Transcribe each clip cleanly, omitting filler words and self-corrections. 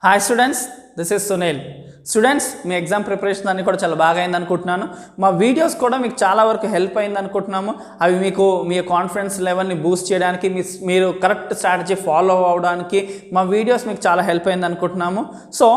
Hi students, this is Sunil. Students me exam preparation అన్ని కూడా చాలా బాగా అయింది అనుకుంటున్నాను. మా వీడియోస్ కూడా మీకు చాలా వరకు హెల్ప్ అయింది అనుకుంటున్నాము. అవి మీకు మీ కాన్ఫిడెన్స్ లెవెల్ని బూస్ట్ చేయడానికి మీరు కరెక్ట్ స్ట్రాటజీ ఫాలో అవ్వడానికి మా వీడియోస్ మీకు చాలా హెల్ప్ అయింది అనుకుంటున్నాము. సో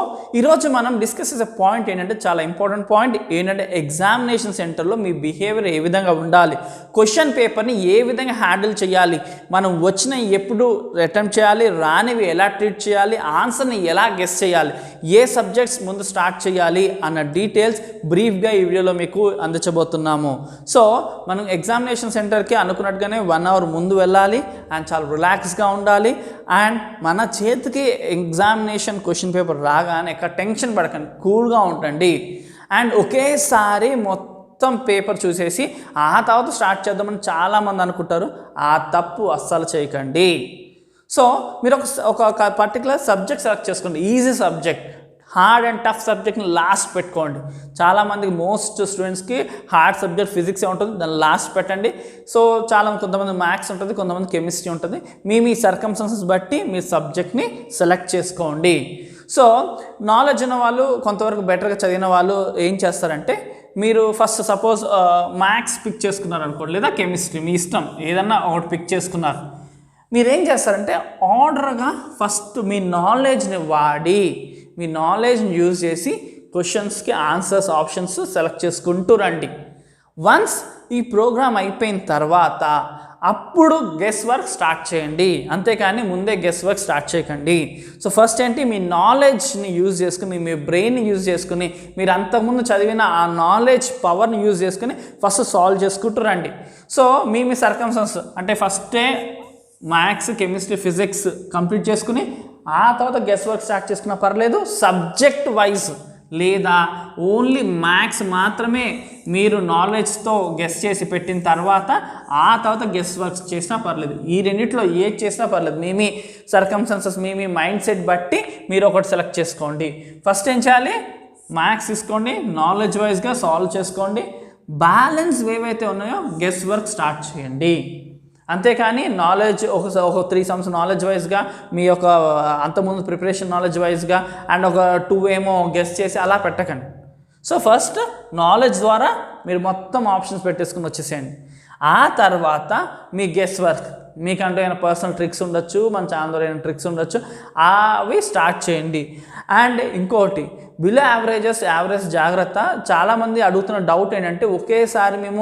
ఈరోజు మనం డిస్కస్ చేసే పాయింట్ ఏంటంటే చాలా ఇంపార్టెంట్ పాయింట్ ఏంటంటే ఎగ్జామినేషన్ సెంటర్లో మీ బిహేవియర్ ఏ విధంగా ఉండాలి, క్వశ్చన్ పేపర్ని ఏ విధంగా హ్యాండిల్ చేయాలి, మనం వచ్చిన ఎప్పుడు అటెంప్ట్ చేయాలి, రానివి ఎలా ట్రీట్ చేయాలి, ఆన్సర్ని ఎలా గెస్ చేయాలి, ఏ సబ్జెక్ట్స్ ముందు స్టార్ట్ చేయాలి అన్న డీటెయిల్స్ బ్రీఫ్గా ఈ వీడియోలో మీకు అందించబోతున్నాము. సో మనం ఎగ్జామినేషన్ సెంటర్కి అనుకున్నట్టుగానే 1 అవర్ ముందు వెళ్ళాలి అండ్ చాలా రిలాక్స్గా ఉండాలి. అండ్ మన చేతికి ఎగ్జామినేషన్ క్వశ్చన్ పేపర్ రాగానే ఎక్కడ టెన్షన్ పడకండి, కూల్గా ఉండండి. అండ్ ఒకేసారి మొత్తం పేపర్ చూసేసి ఆ తర్వాత స్టార్ట్ చేద్దామని చాలామంది అనుకుంటారు. ఆ తప్పు అస్సలు చేయకండి. సో మీరు ఒక పర్టికులర్ సబ్జెక్ట్ సెలెక్ట్ చేసుకోండి. Easy subject, hard and tough సబ్జెక్ట్ని లాస్ట్ పెట్టుకోండి. చాలామందికి మోస్ట్ స్టూడెంట్స్కి హార్డ్ సబ్జెక్ట్ ఫిజిక్సే ఉంటుంది, దాన్ని లాస్ట్ పెట్టండి. సో కొంతమంది మ్యాథ్స్ ఉంటుంది, కొంతమంది కెమిస్ట్రీ ఉంటుంది. మీ సర్కమ్స్టాన్సెస్ బట్టి మీ సబ్జెక్ట్ని సెలెక్ట్ చేసుకోండి. సో నాలెడ్జ్ ఉన్న వాళ్ళు, కొంతవరకు బెటర్గా చదివిన వాళ్ళు ఏం చేస్తారంటే, మీరు ఫస్ట్ సపోజ్ మ్యాథ్స్ పిక్ చేసుకున్నారు అనుకోండి, లేదా కెమిస్ట్రీ, మీ ఇష్టం ఏదన్నా ఒకటి పిక్ చేసుకున్నారు. మీరేం చేస్తారంటే ఆర్డర్గా ఫస్ట్ మీ నాలెడ్జ్ని వాడి, మీ నాలెడ్జ్ని యూజ్ చేసి క్వశ్చన్స్కి ఆన్సర్స్ ఆప్షన్స్ సెలెక్ట్ చేసుకుంటూ రండి. వన్స్ ఈ ప్రోగ్రామ్ అయిపోయిన తర్వాత అప్పుడు గెస్ వర్క్ స్టార్ట్ చేయండి, అంతేకాని ముందే గెస్ వర్క్ స్టార్ట్ చేయకండి. సో ఫస్ట్ ఏంటి, మీ నాలెడ్జ్ని యూజ్ చేసుకుని, మీ బ్రెయిన్ని యూజ్ చేసుకుని, మీరు అంతకుముందు చదివిన ఆ నాలెడ్జ్ పవర్ని యూజ్ చేసుకుని ఫస్ట్ సాల్వ్ చేసుకుంటూ రండి. సో మీ సర్కమ్స్టాన్స్ అంటే ఫస్టే మ్యాథ్స్, కెమిస్ట్రీ, ఫిజిక్స్ కంప్లీట్ చేసుకుని ఆ తర్వాత గెస్ వర్క్ స్టార్ట్ చేసుకున్నా పర్లేదు. సబ్జెక్ట్ వైజ్ లేదా ఓన్లీ మ్యాథ్స్ మాత్రమే మీరు నాలెడ్జ్తో గెస్ చేసి పెట్టిన తర్వాత ఆ తర్వాత గెస్ వర్క్స్ చేసినా పర్లేదు. ఈ రెండిట్లో ఏది చేసినా పర్లేదు. మీ సర్కమ్స్టాన్సెస్, మీ మైండ్ సెట్ బట్టి మీరు ఒకటి సెలెక్ట్ చేసుకోండి. ఫస్ట్ ఏం చేయాలి, మ్యాథ్స్ తీసుకోండి, నాలెడ్జ్ వైజ్గా సాల్వ్ చేసుకోండి. బ్యాలెన్స్ ఏవైతే ఉన్నాయో గెస్ వర్క్ స్టార్ట్ చేయండి. అంతేకాని నాలెడ్జ్ ఒక 3 సమ్స్ నాలెడ్జ్ వైజ్గా, మీ యొక్క అంతకుముందు ప్రిపరేషన్ నాలెడ్జ్ వైజ్గా అండ్ ఒక 2 ఏమో గెస్ చేసి అలా పెట్టకండి. సో ఫస్ట్ నాలెడ్జ్ ద్వారా మీరు మొత్తం ఆప్షన్స్ పెట్టేసుకుని వచ్చేసేయండి. ఆ తర్వాత మీ గెస్ వర్క్, మీకంటూ అయిన పర్సనల్ ట్రిక్స్ ఉండొచ్చు, మన ఛానల్ ద్వారా అయిన ట్రిక్స్ ఉండొచ్చు, అవి స్టార్ట్ చేయండి. అండ్ ఇంకోటి, బిలో యావరేజ్ జాగ్రత్త. చాలామంది అడుగుతున్న డౌట్ ఏంటంటే, ఒకేసారి మేము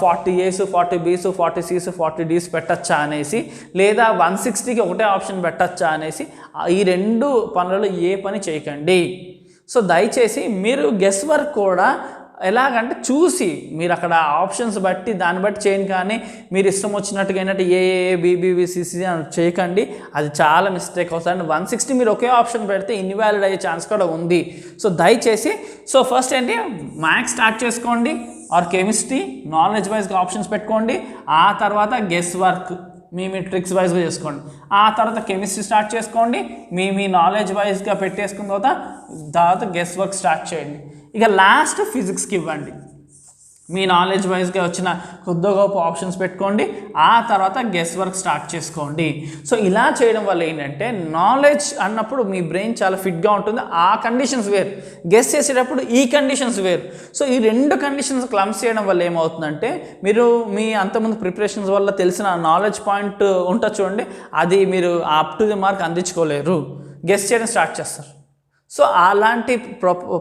40 A's 40 B's 40 C's 40 D's పెట్టచ్చా అనేసి, లేదా 160కి ఒకటే ఆప్షన్ పెట్టచ్చా అనేసి, ఈ 2 పనులలో ఏ పని చేయకండి. సో దయచేసి మీరు గెస్ వర్క్ కూడా ఎలాగంటే చూసి, మీరు అక్కడ ఆప్షన్స్ బట్టి దాన్ని బట్టి చేయండి, కానీ మీరు ఇష్టం వచ్చినట్టుగా ఏంటంటే ఏబిబిసిసి అని చేయకండి. అది చాలా మిస్టేక్ అవుతుంది. 160 మీరు ఒకే ఆప్షన్ పెడితే ఇన్వాలిడ్ అయ్యే ఛాన్స్ కూడా ఉంది. సో దయచేసి ఫస్ట్ ఏంటి, మ్యాథ్స్ స్టార్ట్ చేసుకోండి ఆర్ కెమిస్ట్రీ నాలెడ్జ్ వైజ్గా ఆప్షన్స్ పెట్టుకోండి. ఆ తర్వాత గెస్ వర్క్ మీ ట్రిక్స్ వైజ్గా చేసుకోండి. ఆ తర్వాత కెమిస్ట్రీ స్టార్ట్ చేసుకోండి, మీ నాలెడ్జ్ వైజ్గా పెట్టేసుకున్న తర్వాత గెస్ వర్క్ స్టార్ట్ చేయండి. ఇక లాస్ట్ ఫిజిక్స్కి ఇవ్వండి, మీ నాలెడ్జ్ వైజ్గా వచ్చిన కొద్ది గొప్ప ఆప్షన్స్ పెట్టుకోండి. ఆ తర్వాత గెస్ వర్క్ స్టార్ట్ చేసుకోండి. సో ఇలా చేయడం వల్ల ఏంటంటే, నాలెడ్జ్ అన్నప్పుడు మీ బ్రెయిన్ చాలా ఫిట్గా ఉంటుంది. ఆ కండిషన్స్ వేరు, గెస్ చేసేటప్పుడు ఈ కండిషన్స్ వేరు. సో ఈ 2 కండిషన్స్ క్లమ్స్ చేయడం వల్ల ఏమవుతుందంటే, మీరు మీ అంతకుముందు ప్రిపరేషన్స్ వల్ల తెలిసిన నాలెడ్జ్ పాయింట్ ఉంటుంది చూడండి, అది మీరు అప్ టు ది మార్క్ అందించుకోలేరు, గెస్ చేయడం స్టార్ట్ చేస్తారు. సో అలాంటి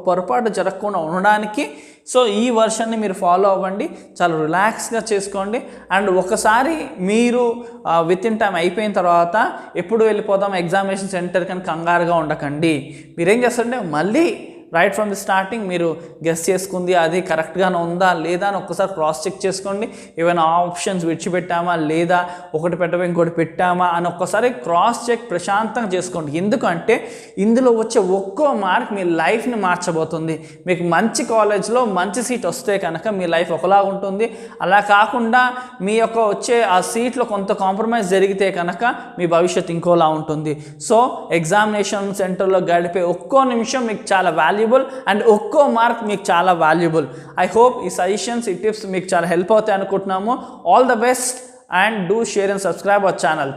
పొరపాటు జరగకుండా ఉండడానికి ఈ వర్షన్ని మీరు ఫాలో అవ్వండి, చాలా రిలాక్స్గా చేసుకోండి. అండ్ ఒకసారి మీరు విత్ ఇన్ టైం అయిపోయిన తర్వాత ఎప్పుడు వెళ్ళిపోదాం ఎగ్జామినేషన్ సెంటర్ కానీ కంగారుగా ఉండకండి. మీరేం చేస్తారంటే, మళ్ళీ రైట్ ఫ్రమ్ ది స్టార్టింగ్ మీరు గెస్ చేసుకుంది అది కరెక్ట్గానే ఉందా లేదా అని ఒక్కసారి క్రాస్ చెక్ చేసుకోండి. ఏమైనా ఆప్షన్స్ విడిచిపెట్టామా లేదా, ఒకటి పెట్టబోయి ఇంకోటి పెట్టామా అని ఒక్కసారి క్రాస్ చెక్ ప్రశాంతంగా చేసుకోండి. ఎందుకంటే ఇందులో వచ్చే ఒక్కో మార్క్ మీ లైఫ్ని మార్చబోతుంది. మీకు మంచి కాలేజ్లో మంచి సీట్ వస్తే కనుక మీ లైఫ్ ఒకలా ఉంటుంది. అలా కాకుండా మీ యొక్క వచ్చే ఆ సీట్లో కొంత కాంప్రమైజ్ జరిగితే కనుక మీ భవిష్యత్తు ఇంకోలా ఉంటుంది. సో ఎగ్జామినేషన్ సెంటర్లో గడిపే ఒక్కో నిమిషం మీకు చాలా వాల్యూబుల్ అండ్ ఒక్కో మార్క్ మీకు చాలా వాల్యుబుల్. ఐ హోప్ ఈ సజెషన్స్, ఈ టిప్స్ మీకు చాలా హెల్ప్ అవుతాయి అనుకుంటున్నాము. All the best and do share and subscribe our channel.